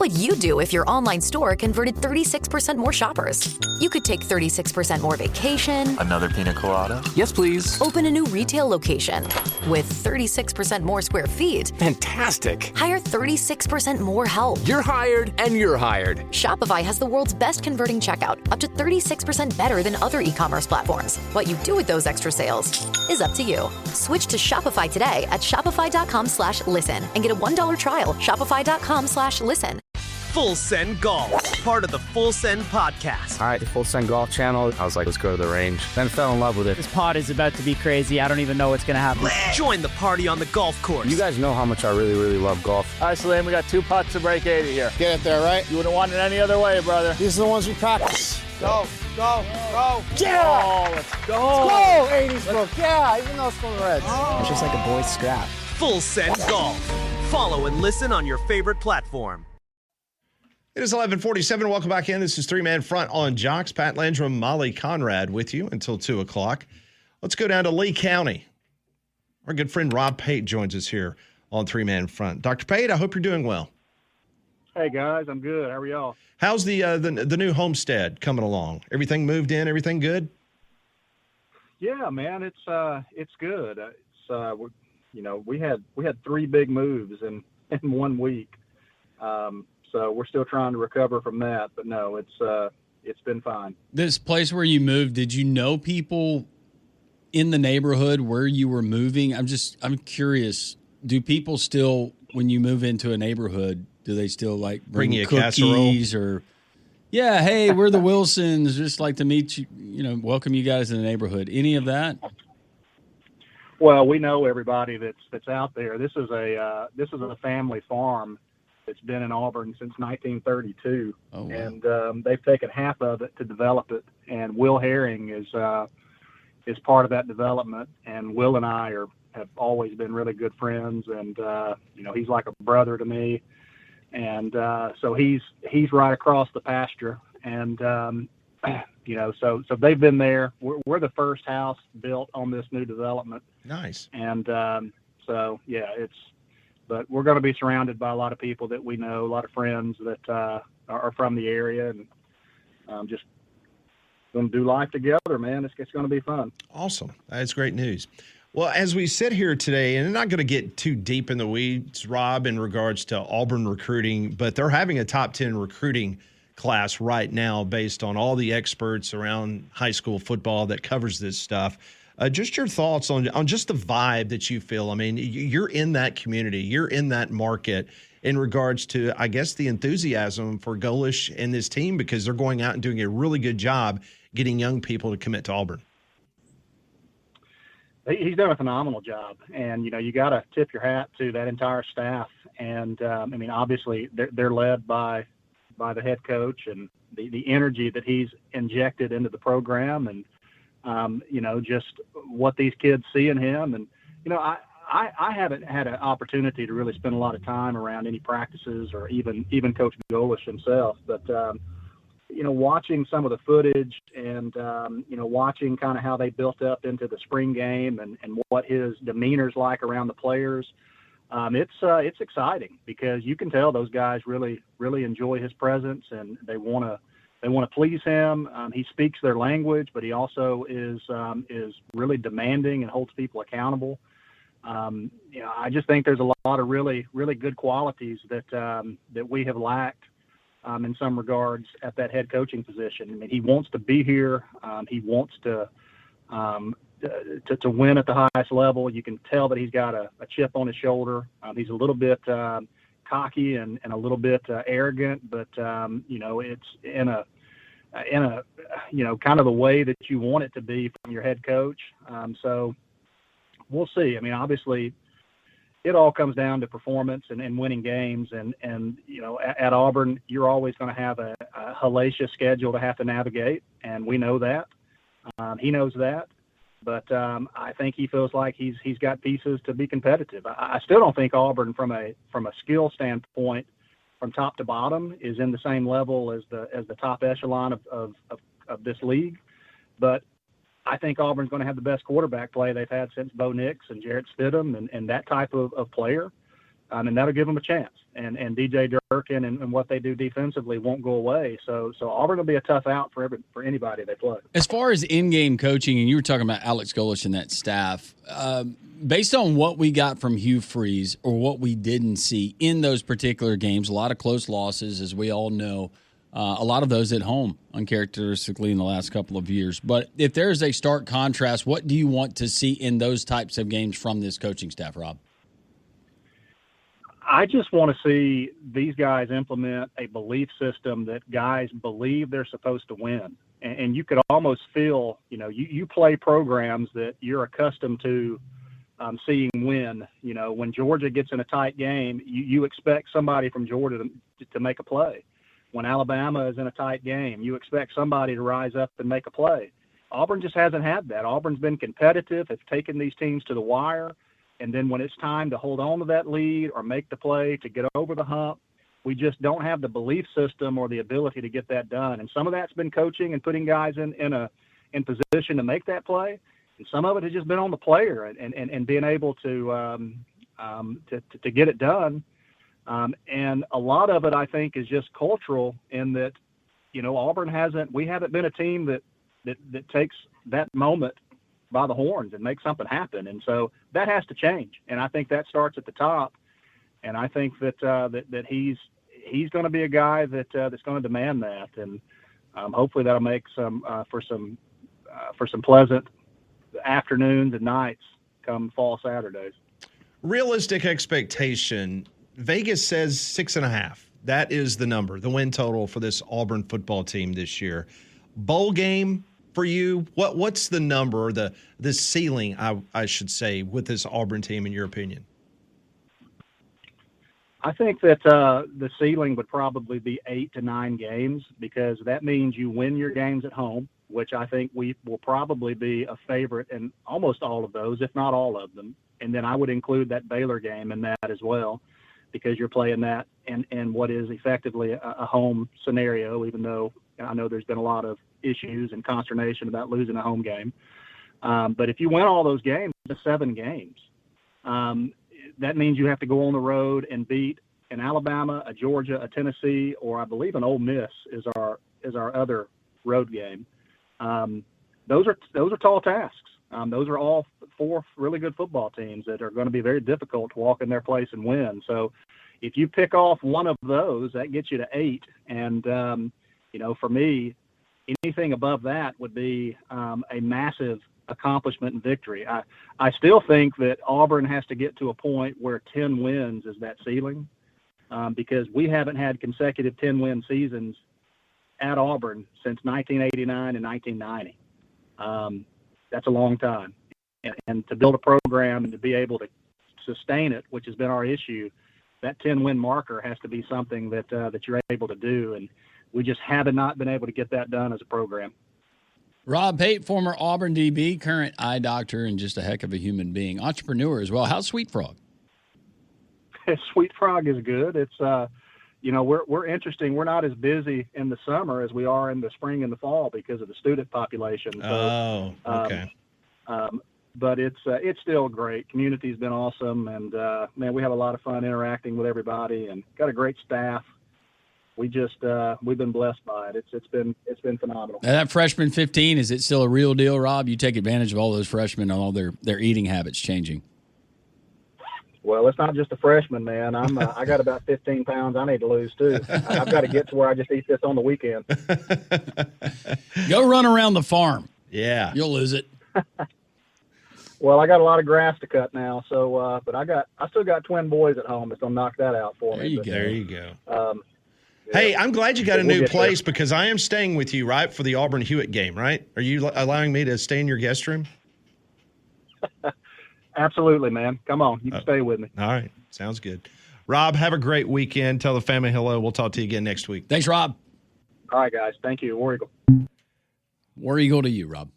What would you do if your online store converted 36% more shoppers? You could take 36% more vacation. Another pina colada? Yes, please. Open a new retail location with 36% more square feet. Fantastic. Hire 36% more help. You're hired and you're hired. Shopify has the world's best converting checkout, up to 36% better than other e-commerce platforms. What you do with those extra sales is up to you. Switch to Shopify today at shopify.com/listen and get a $1 trial. Shopify.com/listen. Full Send Golf, part of the Full Send podcast. All right, the Full Send Golf channel. I was like, let's go to the range. Then fell in love with it. This pod is about to be crazy. I don't even know what's going to happen. Join the party on the golf course. You guys know how much I really, really love golf. All right, Salim, we got 2 putts to break 80 here. Get it there, right? You wouldn't want it any other way, brother. These are the ones we practice. Go. Yeah! Oh, let's go. Let's go! 80s book, yeah, even though it's from the Reds. It's just like a boy's scrap. Full Send Golf. Follow and listen on your favorite platform. It is 11:47. Welcome back in. This is Three Man Front on Jocks. Pat Landrum, Molly Conrad with you until 2 o'clock. Let's go down to Lee County. Our good friend Rob Pate joins us here on Three Man Front. Dr. Pate, I hope you're doing well. Hey, guys. I'm good. How are y'all? How's the new homestead coming along? Everything moved in? Everything good? Yeah, man. It's good. We had 3 big moves in 1 week. So we're still trying to recover from that, but no, it's been fine. This place where you moved, did you know people in the neighborhood where you were moving? I'm curious. Do people still, when you move into a neighborhood, do they still like bring you a cookies casserole? or? Yeah, hey, we're the Wilsons. Just like to meet you. Welcome you guys to the neighborhood. Any of that? Well, we know everybody that's out there. This is a family farm. It's been in Auburn since 1932, oh, wow. And they've taken half of it to develop it. And Will Herring is part of that development. And Will and I have always been really good friends, and he's like a brother to me. And so he's right across the pasture, and so they've been there. We're the first house built on this new development. Nice. And so yeah, but we're going to be surrounded by a lot of people that we know, a lot of friends that are from the area, and just going to do life together, man. It's going to be fun. Awesome. That's great news. Well, as we sit here today, and I'm not going to get too deep in the weeds, Rob, in regards to Auburn recruiting, but they're having a top 10 recruiting class right now based on all the experts around high school football that covers this stuff. Just your thoughts on just the vibe that you feel. I mean, you're in that community. You're in that market in regards to, I guess, the enthusiasm for Golish and this team, because they're going out and doing a really good job getting young people to commit to Auburn. He's done a phenomenal job, and you got to tip your hat to that entire staff. And obviously they're led by the head coach, and the energy that he's injected into the program, and just what these kids see in him. And I haven't had an opportunity to really spend a lot of time around any practices or even Coach Golish himself, but watching some of the footage and, watching kind of how they built up into the spring game and what his demeanor's like around the players. It's exciting, because you can tell those guys really, really enjoy his presence, and they want to please him. He speaks their language, but he also is really demanding and holds people accountable. I just think there's a lot of really, really good qualities that we have lacked in some regards at that head coaching position. I mean, he wants to be here. He wants to win at the highest level. You can tell that he's got a chip on his shoulder. He's a little bit cocky and a little bit arrogant, but it's in a kind of the way that you want it to be from your head coach. So we'll see. I mean, obviously it all comes down to performance and winning games. And at Auburn, you're always going to have a hellacious schedule to have to navigate. And we know that. He knows that. But I think he feels like he's got pieces to be competitive. I still don't think Auburn, from a skill standpoint, from top to bottom, is in the same level as the top echelon of this league. But I think Auburn's going to have the best quarterback play they've had since Bo Nix and Jarrett Stidham and that type of player. And that'll give them a chance. And DJ Durkin Durkin and what they do defensively won't go away. So Auburn will be a tough out for anybody they play. As far as in-game coaching, and you were talking about Alex Golesh and that staff, based on what we got from Hugh Freeze or what we didn't see in those particular games, a lot of close losses, as we all know, a lot of those at home, uncharacteristically in the last couple of years. But if there's a stark contrast, what do you want to see in those types of games from this coaching staff, Rob? I just want to see these guys implement a belief system that guys believe they're supposed to win. And you could almost feel, you play programs that you're accustomed to seeing win. When Georgia gets in a tight game, you expect somebody from Georgia to make a play. When Alabama is in a tight game, you expect somebody to rise up and make a play. Auburn just hasn't had that. Auburn's been competitive, has taken these teams to the wire, and then when it's time to hold on to that lead or make the play to get over the hump, we just don't have the belief system or the ability to get that done. And some of that's been coaching and putting guys in position to make that play, and some of it has just been on the player and being able to get it done. And a lot of it, I think, is just cultural in that, we haven't been a team that takes that moment by the horns and makes something happen. And so that has to change. And I think that starts at the top. And I think that he's going to be a guy that's going to demand that. And hopefully that'll make for some pleasant afternoons and nights come fall Saturdays. Realistic expectation. Vegas says 6.5. That is the number, the win total for this Auburn football team this year. Bowl game for you, what's the number, the ceiling, I should say, with this Auburn team in your opinion? I think that the ceiling would probably be 8 to 9 games, because that means you win your games at home, which I think we will probably be a favorite in almost all of those, if not all of them. And then I would include that Baylor game in that as well, because you're playing that in what is effectively a home scenario, even though I know there's been a lot of issues and consternation about losing a home game. But if you win all those games, it's 7 games. That means you have to go on the road and beat an Alabama, a Georgia, a Tennessee, or I believe an Ole Miss is our other road game. Those are tall tasks. Those are all 4 really good football teams that are going to be very difficult to walk in their place and win. So if you pick off one of those, that gets you to 8. And, for me, anything above that would be a massive accomplishment and victory. I still think that Auburn has to get to a point where 10 wins is that ceiling, because we haven't had consecutive 10-win seasons at Auburn since 1989 and 1990. That's a long time. And to build a program and to be able to sustain it, which has been our issue, that 10-win marker has to be something that you're able to do. And we just have not been able to get that done as a program. Rob Pate, former Auburn DB, current eye doctor, and just a heck of a human being. Entrepreneur as well. How's Sweet Frog? Sweet Frog is good. It's, we're interesting. We're not as busy in the summer as we are in the spring and the fall because of the student population. So, okay. But it's still great. Community's been awesome. And, man, we have a lot of fun interacting with everybody and got a great staff. We've been blessed by it. It's been phenomenal. Now that freshman 15, is it still a real deal, Rob? You take advantage of all those freshmen and all their eating habits changing. Well, it's not just a freshman, man. I got about 15 pounds I need to lose too. I've got to get to where I just eat this on the weekend. Go run around the farm. Yeah, you'll lose it. Well, I got a lot of grass to cut now, so but I still got twin boys at home that's gonna knock that out for me. There you go. Hey, I'm glad you got a new place because I am staying with you, right, for the Auburn Hewitt game, right? Are you allowing me to stay in your guest room? Absolutely, man. Come on. You can stay with me. All right. Sounds good. Rob, have a great weekend. Tell the family hello. We'll talk to you again next week. Thanks, Rob. All right, guys. Thank you. War Eagle. War Eagle to you, Rob.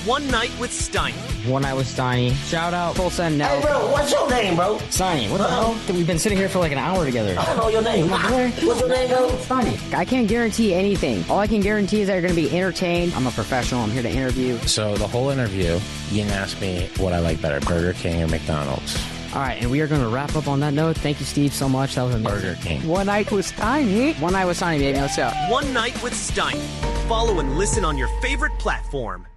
One Night with Steiny. One Night with Steiny. Shout out Full Send now. Hey, bro, what's your name, bro? Steiny. What the hell? We've been sitting here for like an hour together. I don't know your name. What's your name, bro? Steiny. I can't guarantee anything. All I can guarantee is that you're going to be entertained. I'm a professional. I'm here to interview. So the whole interview, you didn't ask me what I like better, Burger King or McDonald's. All right, and we are going to wrap up on that note. Thank you, Steve, so much. That was amazing. Burger King. One night was tiny. One night with Sonny, baby. What's up? One Night with Stein. Follow and listen on your favorite platform.